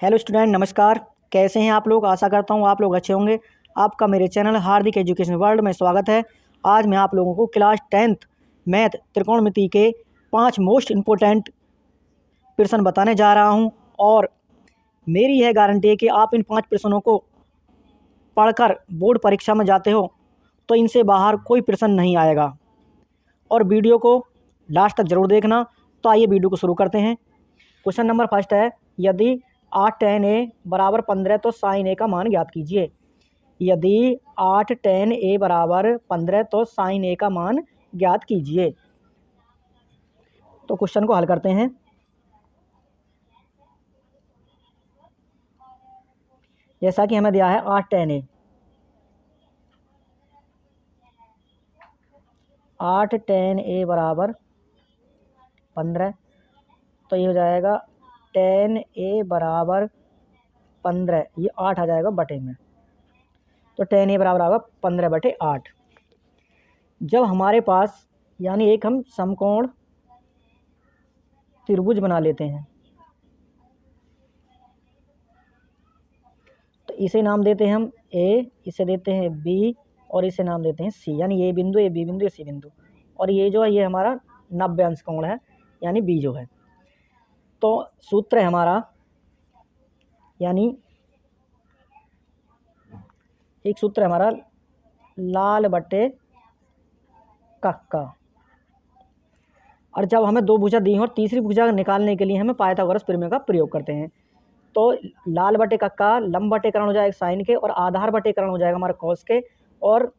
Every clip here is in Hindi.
हेलो स्टूडेंट, नमस्कार। कैसे हैं आप लोग? आशा करता हूँ आप लोग अच्छे होंगे। आपका मेरे चैनल हार्दिक एजुकेशन वर्ल्ड में स्वागत है। आज मैं आप लोगों को क्लास 10th मैथ त्रिकोणमिति के 5 मोस्ट इम्पोर्टेंट प्रश्न बताने जा रहा हूँ और मेरी यह गारंटी है कि आप इन 5 प्रश्नों को पढ़कर बोर्ड परीक्षा में जाते हो तो इनसे बाहर कोई प्रश्न नहीं आएगा। और वीडियो को लास्ट तक ज़रूर देखना। तो आइए वीडियो को शुरू करते हैं। क्वेश्चन नंबर फर्स्ट है, यदि 8 tan a बराबर 15 तो साइन a का मान ज्ञात कीजिए। यदि 8 tan a बराबर 15 तो साइन a का मान ज्ञात कीजिए। तो क्वेश्चन को हल करते हैं। जैसा कि हमें दिया है 8 tan a, 8 tan a बराबर 15, तो ये हो जाएगा tan a बराबर 15, ये 8 आ जाएगा बटे में, तो tan a बराबर आएगा 15/8। जब हमारे पास यानी एक हम समकोण त्रिभुज बना लेते हैं तो इसे नाम देते हैं हम A, इसे देते हैं B और इसे नाम देते हैं C, यानी ये बिंदु, ये B बिंदु, ये C बिंदु, और ये जो है ये हमारा 90 अंश कोण है, यानी B जो है। तो सूत्र है हमारा, यानी एक सूत्र है हमारा लाल बटे कक्का। और जब हमें दो भुजा दी हैं और तीसरी भुजा निकालने के लिए हमें पाइथागोरस प्रमेय का प्रयोग करते हैं। तो लाल बटे कक्का लंब बटेकरण हो जाएगा साइन के, और आधार बटेकरण हो जाएगा हमारा कॉस के, और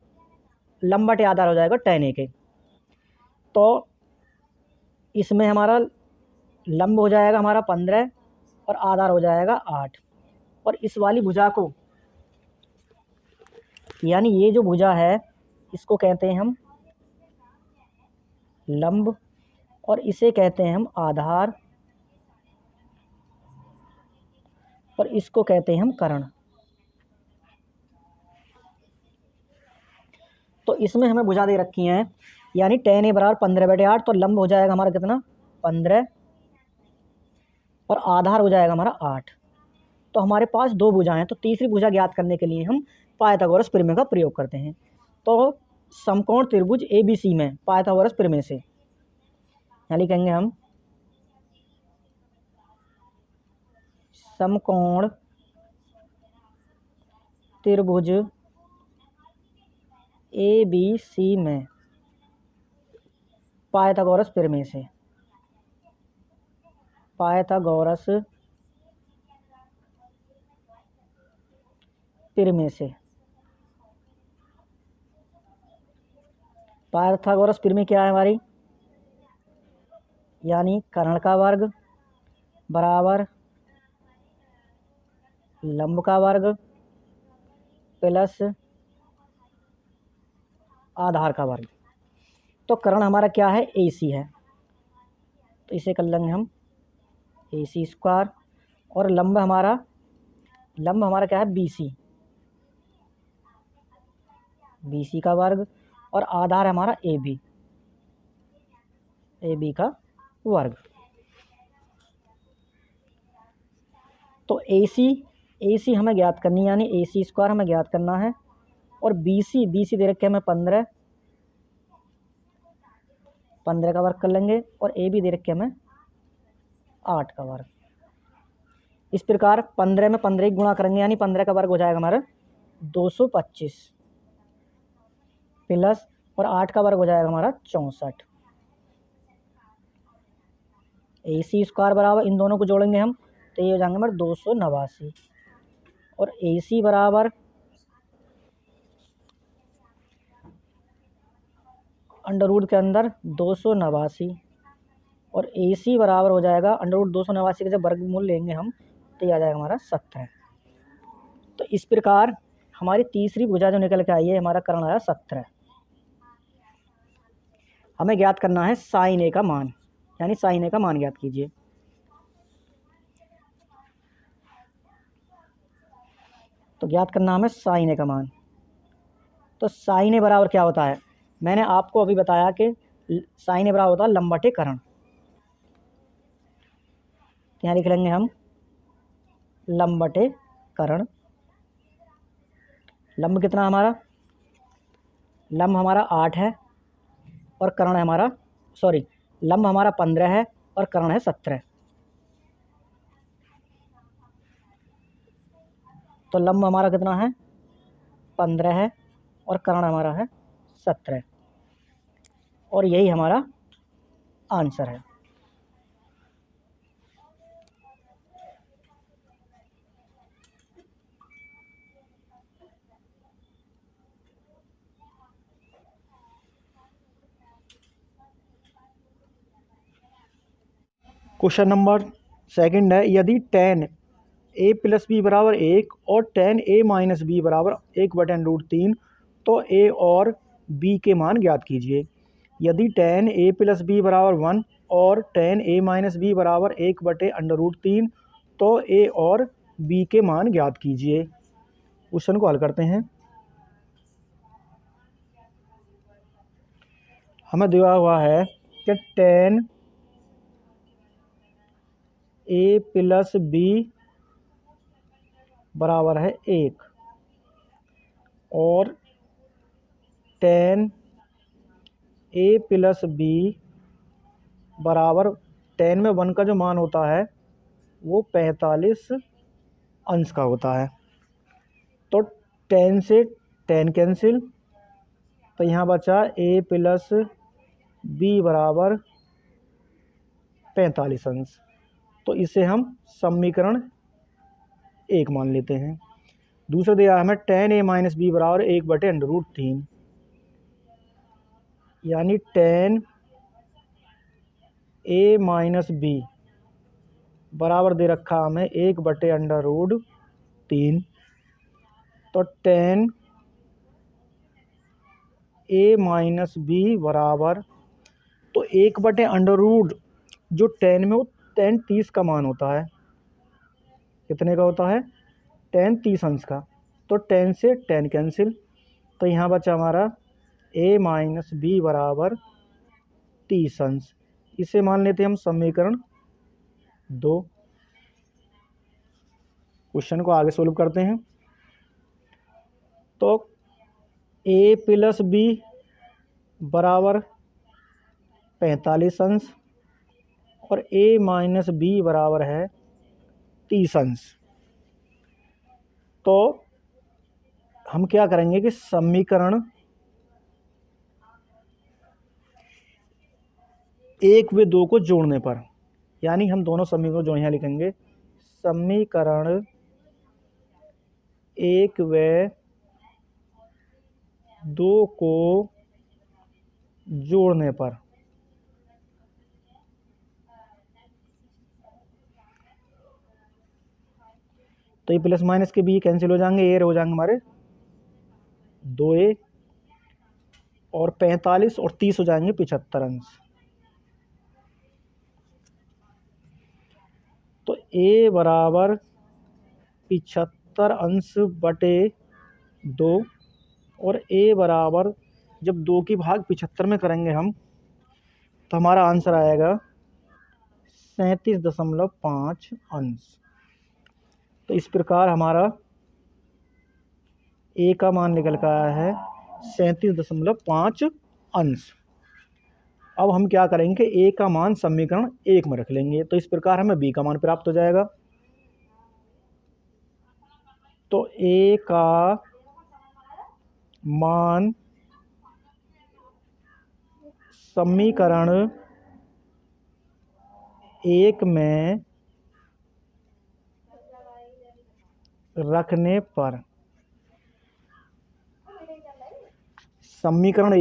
लंब बटे आधार हो जाएगा tan a के। तो इसमें हमारा लंब हो जाएगा हमारा 15 और आधार हो जाएगा 8, और इस वाली भुजा को यानी ये जो भुजा है इसको कहते हैं हम लंब और इसे कहते हैं हम आधार और इसको कहते हैं हम कर्ण। तो इसमें हमें भुजा दे रखी हैं, यानी tan a बराबर 15/8, तो लंब हो जाएगा हमारा कितना 15 और आधार हो जाएगा हमारा 8। तो हमारे पास दो भुजाएं हैं, तो तीसरी भुजा ज्ञात करने के लिए हम पाइथागोरस प्रमेय का प्रयोग करते हैं। तो समकोण त्रिभुज ABC में पाइथागोरस प्रमेय से यानी कहेंगे हम समकोण त्रिभुज ABC में पाइथागोरस प्रमेय से, पाइथागोरस प्रमेय से। पाइथागोरस प्रमेय क्या है हमारी, यानी कर्ण का वर्ग बराबर लंब का वर्ग प्लस आधार का वर्ग। तो कर्ण हमारा क्या है AC है, तो इसे कर लेंगे हम AC², और लंब हमारा क्या है BC का वर्ग, और आधार है हमारा AB का वर्ग। तो AC हमें ज्ञात करनी है, यानी AC² हमें ज्ञात करना है, और BC दे रखे हमें 15 का वर्ग कर लेंगे, और AB दे रखे हमें 8 का वर्ग। इस प्रकार 15 में 15 गुणा करेंगे, यानी 15 का वर्ग हो जाएगा हमारा 225 प्लस, और 8 का वर्ग हो जाएगा हमारा 64। AC² बराबर इन दोनों को जोड़ेंगे हम तो ये हो जाएंगे हमारे 289, और AC बराबर अंडर रूट के अंदर 289, और AC बराबर हो जाएगा अंडर रूट 289 के जब वर्गमूल लेंगे हम तो ये आ जाएगा हमारा 17। तो इस प्रकार हमारी तीसरी भुजा जो निकल के आई है हमारा कर्ण आया 17। हमें ज्ञात करना है साइन a का मान, यानी साइन a का मान ज्ञात कीजिए। तो ज्ञात करना हमें साइन a का मान। तो साइन a बराबर क्या होता है, मैंने आपको अभी बताया कि साइन a बराबर होता है लंब बटे कर्ण। यहाँ लिख लेंगे हम लंब बटे कर्ण। लंब कितना हमारा, लंब हमारा 8 है और कर्ण है हमारा, सॉरी, लंब हमारा 15 है और कर्ण है 17। तो लंब हमारा कितना है, 15 है और कर्ण हमारा है 17, और यही हमारा आंसर है। क्वेश्चन नंबर सेकंड है, यदि tan a प्लस बी बराबर 1 और tan a माइनस बी बराबर 1/√3 तो a और b के मान ज्ञात कीजिए। यदि tan a प्लस बी बराबर 1 और tan a माइनस बी बराबर 1/√3 तो a और b के मान ज्ञात कीजिए। क्वेश्चन को हल करते हैं। हमें दिया हुआ है कि tan a प्लस बी बराबर है 1 और tan a प्लस बी बराबर, tan में 1 का जो मान होता है वो 45 अंश का होता है। तो tan से tan कैंसिल, तो यहाँ बचा a प्लस बी बराबर 45 अंश। तो इसे हम समीकरण 1 मान लेते हैं। दूसरा दिया हमें tan a माइनस बी बराबर 1/√3, यानी tan a माइनस बी बराबर दे रखा हमें 1/√3। तो tan a माइनस बी बराबर, तो 1/√, जो tan में वो tan 30 का मान होता है, कितने का होता है, tan 30 अंश का। तो tan से tan कैंसिल, तो यहाँ बचा हमारा a माइनस बी बराबर 30 अंश। इसे मान लेते हैं हम समीकरण 2। क्वेश्चन को आगे सोल्व करते हैं। तो a प्लस बी बराबर 45 अंश और a माइनस बी बराबर है 30 अंश। तो हम क्या करेंगे कि समीकरण 1 व 2 को जोड़ने पर, यानी हम दोनों समीकरण जो यहाँ लिखेंगे, समीकरण 1 व 2 को जोड़ने पर तो ये प्लस माइनस के बी कैंसिल हो जाएंगे, ए हो जाएंगे हमारे 2a, और 45 और 30 हो जाएंगे 75 अंश। तो a बराबर 75 अंश बटे 2, और a बराबर, जब 2 की भाग 75 में करेंगे हम, तो हमारा आंसर आएगा 37.5 अंश। तो इस प्रकार हमारा a का मान निकल कर आया है 37.5 अंश। अब हम क्या करेंगे, a का मान समीकरण 1 में रख लेंगे, तो इस प्रकार हमें b का मान प्राप्त हो जाएगा। तो a का मान समीकरण 1 में रखने पर, समीकरण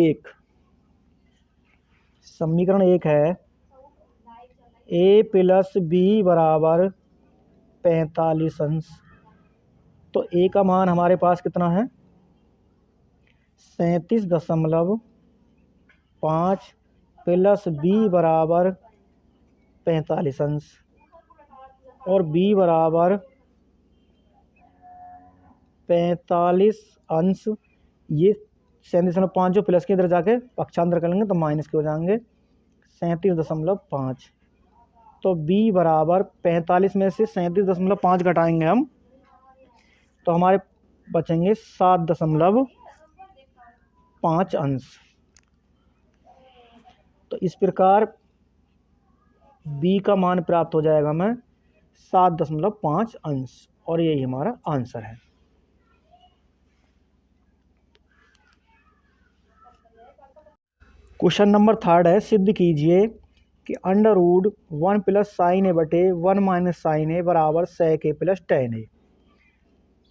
1 है a प्लस बी बराबर 45 अंश। तो a का मान हमारे पास कितना है, 37.5 प्लस b बराबर 45 अंश, और b बराबर 45 अंश। ये 37.5 जो प्लस के इधर जाके पक्षांतर कर लेंगे तो माइनस के हो जाएंगे 37.5। तो b बराबर 45 में से 37.5 घटाएंगे हम, तो हमारे बचेंगे 7.5 अंश। तो इस प्रकार b का मान प्राप्त हो जाएगा हमें 7.5 अंश, और यही हमारा आंसर है। क्वेश्चन नंबर 3 है, सिद्ध कीजिए कि √1 + sin a बटे 1 - sin a बराबर sec a + tan a।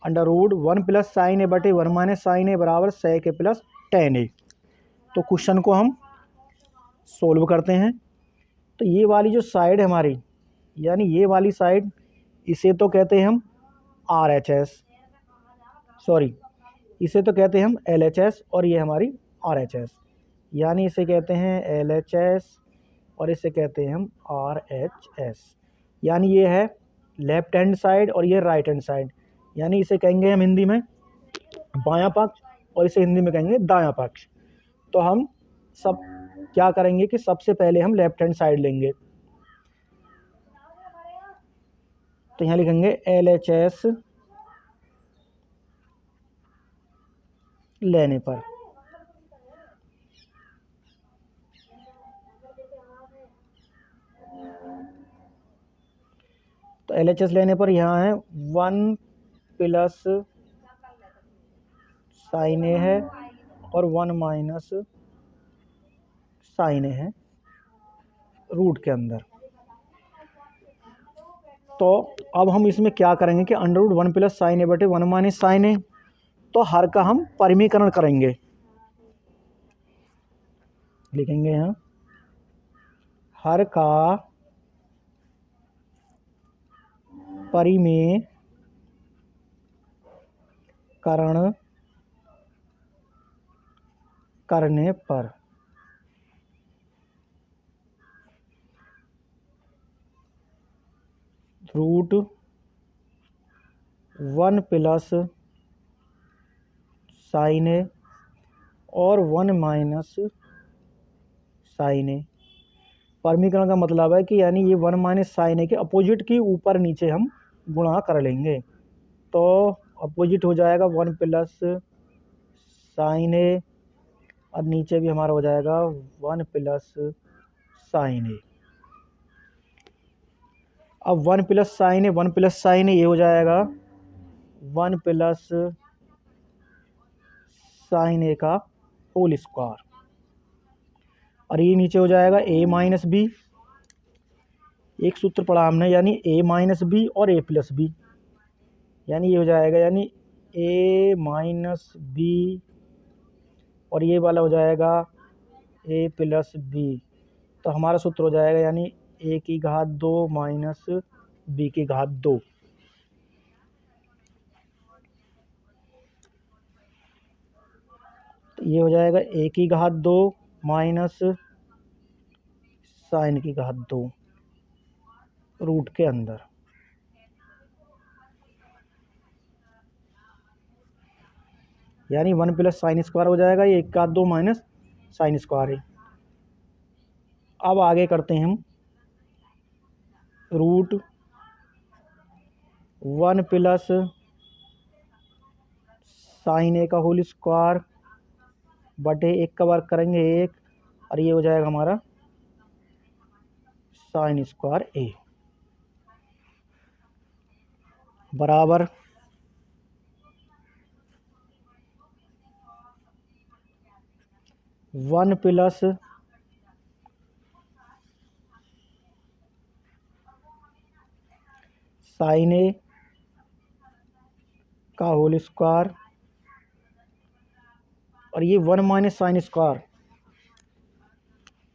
√1 + sin a बटे 1 - sin a बराबर sec a + tan a। तो क्वेश्चन को हम सोल्व करते हैं। तो ये वाली जो साइड है हमारी, यानी ये वाली साइड, इसे तो कहते हैं हम RHS, सॉरी इसे तो कहते हैं हम LHS, और ये हमारी RHS, यानी इसे कहते हैं LHS और इसे कहते हैं हम RHS। यानी ये है लेफ्ट हैंड साइड और ये राइट हैंड साइड, यानी इसे कहेंगे हम हिंदी में बायां पक्ष और इसे हिंदी में कहेंगे दायां पक्ष। तो हम सब क्या करेंगे कि सबसे पहले हम लेफ्ट हैंड साइड लेंगे। तो यहाँ लिखेंगे LHS लेने पर, तो LHS लेने पर यहाँ है 1 + sin a है और 1 - sin a है रूट के अंदर। तो अब हम इसमें क्या करेंगे कि √1 + sin a बटे 1 - sin a, तो हर का हम परिमीकरण करेंगे। लिखेंगे यहाँ हर का परिमेयकरण करने पर √1 + sin a और 1 - sin a। परिमीकरण का मतलब है कि यानी ये 1 - sin a के अपोजिट की ऊपर नीचे हम गुणा कर लेंगे। तो अपोजिट हो जाएगा 1 + sin a और नीचे भी हमारा हो जाएगा 1 + sin a। अब 1 + sin a 1 + sin a ये हो जाएगा 1 + sin a का होल स्क्वायर, और ये नीचे हो जाएगा a - b। एक सूत्र पढ़ा हमने, यानी a - b और a + b, यानी ये हो जाएगा यानी a - b और ये वाला हो जाएगा a + b। तो हमारा सूत्र हो जाएगा यानी a की घात 2 - b की घात 2। तो ये हो जाएगा a की घात 2 माइनस साइन की घात 2 रूट के अंदर। यानी 1 + साइन स्क्वायर हो जाएगा, ये 1 का 2 माइनस साइन स्क्वायर है। अब आगे करते हैं हम √1 + साइन a का होल स्क्वायर बटे 1 का वर्ग करेंगे 1, और ये हो जाएगा हमारा साइन स्क्वायर a बराबर 1 + साइन a का होल स्क्वायर, और ये 1 माइनस साइन स्क्वायर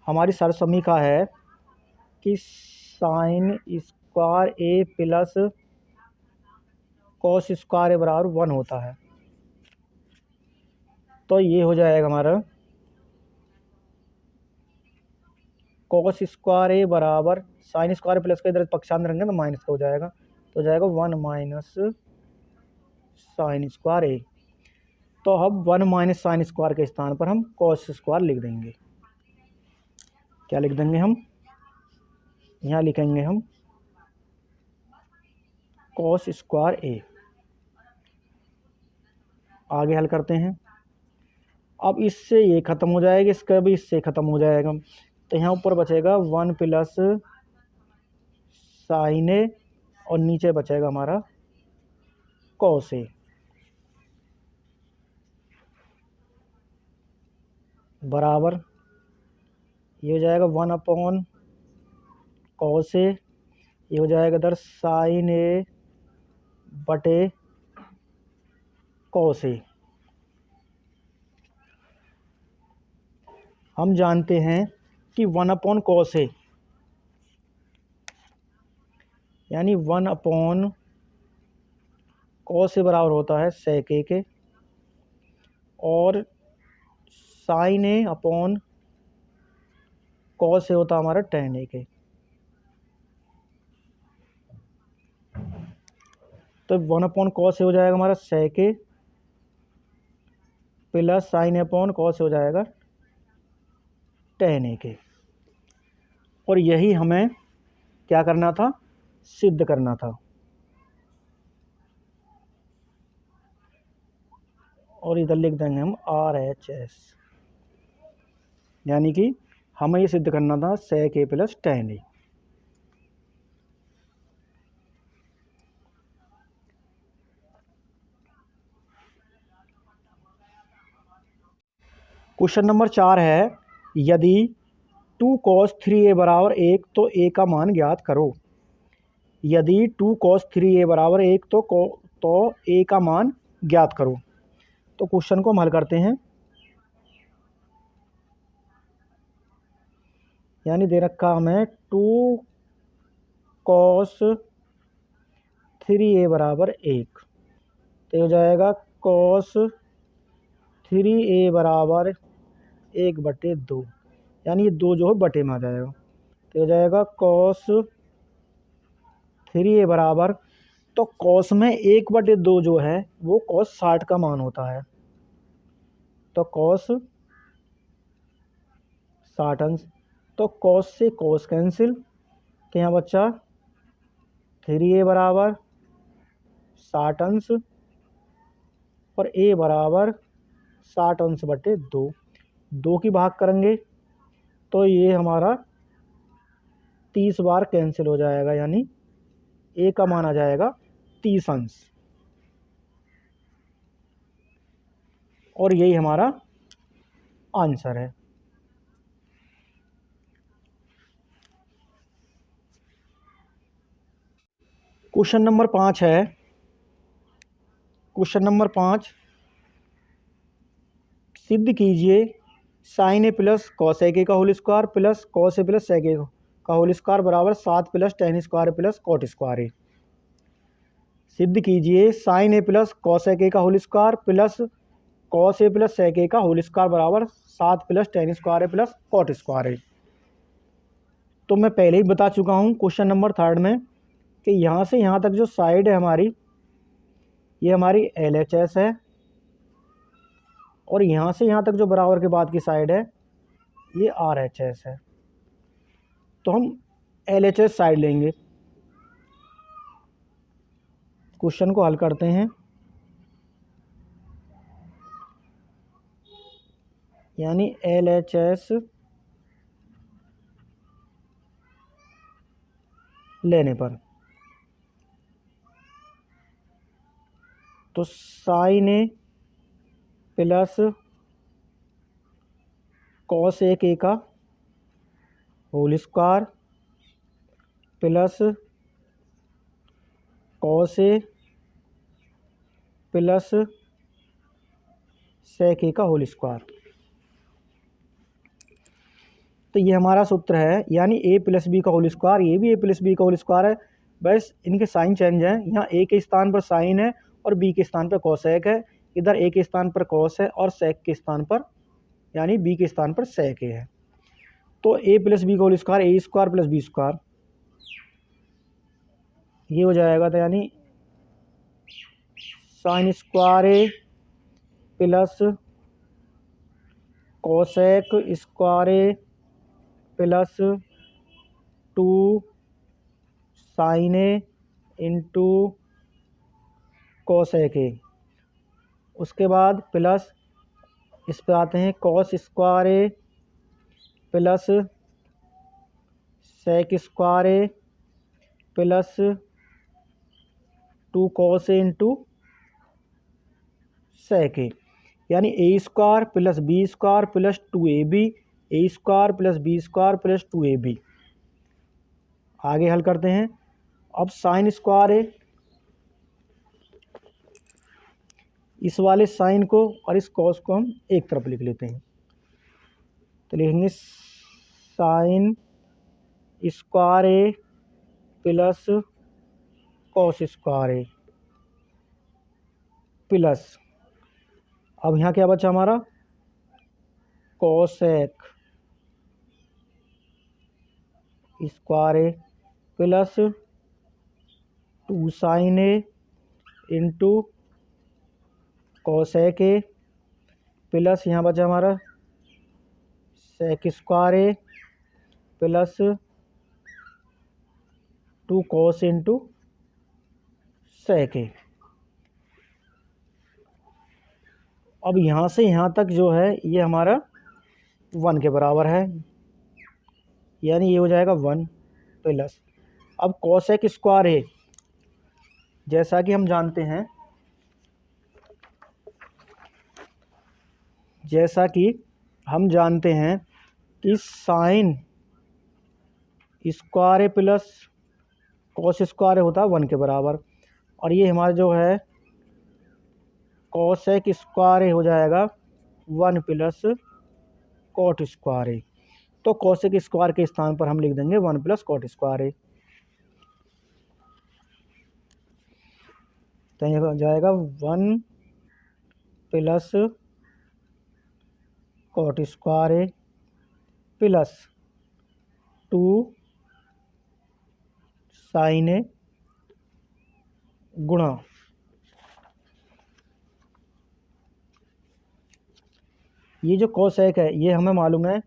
हमारी सरसमीका है कि sine square a plus cos square a बराबर 1 होता है। तो ये हो जाएगा हमारा कॉस स्क्वायर a बराबर साइन स्क्वायर प्लस का इधर पक्षांतर रहेंगे तो माइनस का हो जाएगा, तो हो जाएगा 1 माइनस साइन स्क्वायर a। तो अब 1 माइनस साइन स्क्वायर के स्थान पर हम कॉस स्क्वायर लिख देंगे। क्या लिख देंगे हम? यहाँ लिखेंगे हम कॉस स्क्वायर ए। आगे हल करते हैं। अब इससे ये ख़त्म हो जाएगा, इसका भी इससे ख़त्म हो जाएगा, तो यहाँ ऊपर बचेगा 1 प्लस साइन ए और नीचे बचेगा हमारा कॉस ए बराबर ये हो जाएगा 1 अपॉन कॉस ए, ये हो जाएगा इधर साइन ए बटे कॉस ए। हम जानते हैं कि 1 अपॉन कॉस ए यानी 1 अपॉन कॉस ए बराबर होता है सेक ए के, और sign A upon cos A होता है हमारा टेन ए के। तो 1 अपॉन कॉस ए हो जाएगा हमारा सेक ए plus sign A upon cos A हो जाएगा टेन ए के। और यही हमें क्या करना था, सिद्ध करना था। और इधर लिख देंगे हम RHS, यानी कि हमें ये सिद्ध करना था सेक ए प्लस टेन ए। क्वेश्चन नंबर 4 है, यदि 2 cos 3a बराबर 1 तो a का मान ज्ञात करो। यदि 2 cos 3a बराबर 1 तो a का मान ज्ञात करो। तो क्वेश्चन को हम हल करते हैं। यानी दे रखा हमें 2 cos 3a बराबर 1, तो हो जाएगा cos 3a बराबर 1/2, यानी ये 2 जो है बटे में आ जाएगा, तो हो जाएगा cos 3a बराबर, तो cos में 1/2 जो है वो cos 60 का मान होता है, तो cos 60 अंश, तो cos से cos कैंसिल, तो यहाँ बच्चा 3a बराबर 60 अंश और a बराबर 60 अंश बटे 2 की भाग करेंगे तो ये हमारा 30 बार कैंसिल हो जाएगा, यानी a का मान आ जाएगा 30 अंश। और यही हमारा आंसर है। क्वेश्चन नंबर 5 है। क्वेश्चन नंबर 5, सिद्ध कीजिए sin a plus cos a का whole square plus cos a plus sec a का होल स्क्वायर बराबर 7 plus tan square plus cot square a. सिद्ध कीजिए sin a plus cos a का whole square plus cos a plus sec a का होल स्क्वायर बराबर 7 plus tan square plus cot square a. तो मैं पहले ही बता चुका हूँ क्वेश्चन नंबर 3 में कि यहाँ से यहाँ तक जो साइड है हमारी, ये हमारी LHS है, और यहाँ से यहाँ तक जो बराबर के बाद की साइड है ये RHS है। तो हम LHS साइड लेंगे। क्वेश्चन को हल करते हैं। यानी LHS लेने पर तो sign a plus cos a का whole square plus cos a plus sec a का होल स्क्वायर। तो ये हमारा सूत्र है, यानी a प्लस बी का होल स्क्वायर, ये भी a प्लस बी का होल स्क्वायर है, बस इनके साइन चेंज हैं। यहाँ a के स्थान पर साइन है और b के स्थान पर कॉसेक है, इधर a के स्थान पर कॉस है और सेक के स्थान पर यानी b के स्थान पर सेक है। तो a प्लस बी का whole square a square plus b square ये हो जाएगा, तो यानी sin square A plus cosec square A plus 2 sign A into cosec a. उसके बाद प्लस इस पे आते हैं cos square A plus sec square A plus 2 cos a into sec a, यानी a square plus b square plus 2ab, a square plus b square plus 2ab। आगे हल करते हैं। अब साइन स्क्वायर ए, इस वाले साइन को और इस कॉस को हम एक तरफ लिख लेते हैं, तो लिखेंगे साइन स्क्वायर ए प्लस कॉस स्क्वायर ए प्लस, अब यहाँ क्या बचा हमारा, cosec square A plus 2 sign A into cosec A plus यहाँ बचा हमारा sec square A plus 2 cos into sec A. अब यहाँ से यहाँ तक जो है ये हमारा 1 के बराबर है, यानी ये हो जाएगा 1 प्लस। अब कोसेक स्क्वायर ए, जैसा कि हम जानते हैं, कि साइन स्क्वायर ए प्लस कॉस स्क्वायर ए होता है 1 के बराबर, और ये हमारा जो है कोसेक स्क्वायर ए हो जाएगा 1 प्लस कॉट स्क्वायर ए। तो कोसेक स्क्वायर के स्थान पर हम लिख देंगे 1 प्लस कॉट स्क्वायर ए, तो ये हो जाएगा 1 प्लस कॉट स्क्वायर ए प्लस 2 साइन ए गुणा ये जो कोसेक है, ये हमें मालूम है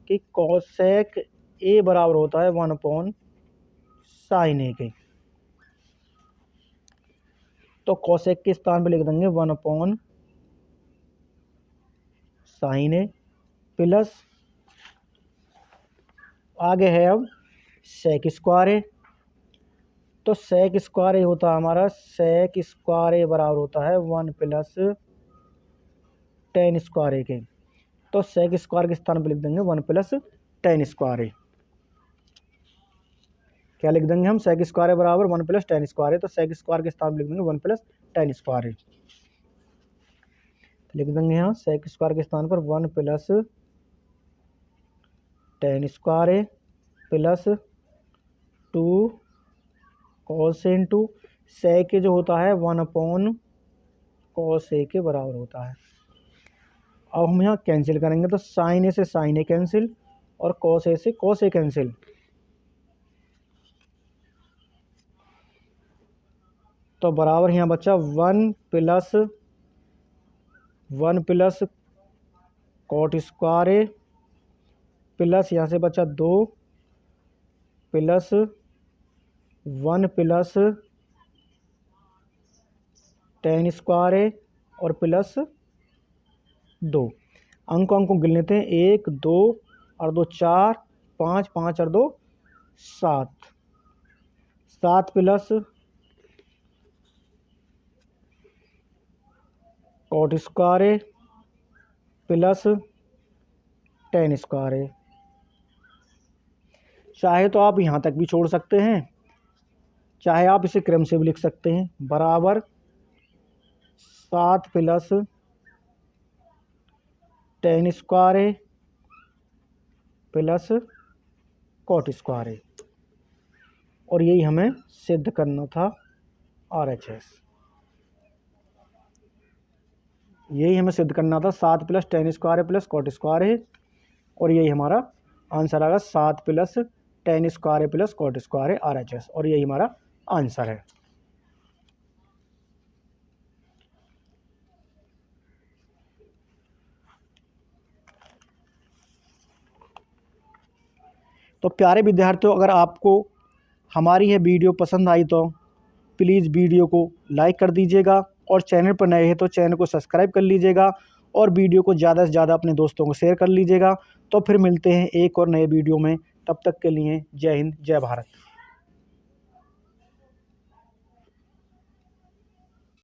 कि कोसेक ए बराबर होता है 1 अपॉन साइन ए के, तो कोसेक के स्थान पर लिख देंगे 1 अपॉन साइन ए प्लस, आगे है अब सेक स्क्वायर ए, तो सेक स्क्वायर ए होता है हमारा, सेक स्क्वायर ए बराबर होता है 1 प्लस टेन स्क्वायर ए के, तो सेक स्क्वायर के स्थान पर लिख देंगे 1 प्लस टेन स्क्वायर ए। क्या लिख देंगे हम, सेक स्क्वायर ए बराबर 1 प्लस टेन स्क्वायर ए, तो सेक स्क्वायर के स्थान पर लिख देंगे 1 प्लस टेन स्क्वायर ए, लिख देंगे यहाँ सेक स्क्वायर के स्थान पर 1 प्लस टेन स्क्वायर ए प्लस 2 कॉस इंटू सेक जो होता है 1 अपॉन कॉस ए के बराबर होता है। अब हम यहाँ कैंसिल करेंगे, तो साइन ए से साइन ए कैंसिल और कॉस ए से कॉस ए कैंसिल, तो बराबर यहाँ बचा 1 प्लस कॉट स्क्वायर ए प्लस यहाँ से बचा 2 प्लस 1 प्लस टेन स्क्वायर ए और प्लस 2। अंकों को गिन लेते हैं, 1 2 और 2 4, 5 5 और 2 7, 7 प्लस कॉट स्क्वायर ए प्लस टेन स्क्वायर ए। चाहे तो आप यहाँ तक भी छोड़ सकते हैं, चाहे आप इसे क्रम से भी लिख सकते हैं, बराबर 7 प्लस टेन स्क्वायर ए प्लस कॉट स्क्वायर ए, और यही हमें सिद्ध करना था RHS, यही हमें सिद्ध करना था 7 प्लस टेन स्क्वायर ए प्लस कॉट स्क्वायर ए, और यही हमारा आंसर आएगा 7 प्लस टेन स्क्वायर ए प्लस कॉट स्क्वायर ए RHS, और यही हमारा आंसर है। तो प्यारे विद्यार्थियों, अगर आपको हमारी यह वीडियो पसंद आई तो प्लीज़ वीडियो को लाइक कर दीजिएगा और चैनल पर नए हैं तो चैनल को सब्सक्राइब कर लीजिएगा और वीडियो को ज़्यादा से ज़्यादा अपने दोस्तों को शेयर कर लीजिएगा। तो फिर मिलते हैं एक और नए वीडियो में, तब तक के लिए जय हिंद, जय भारत।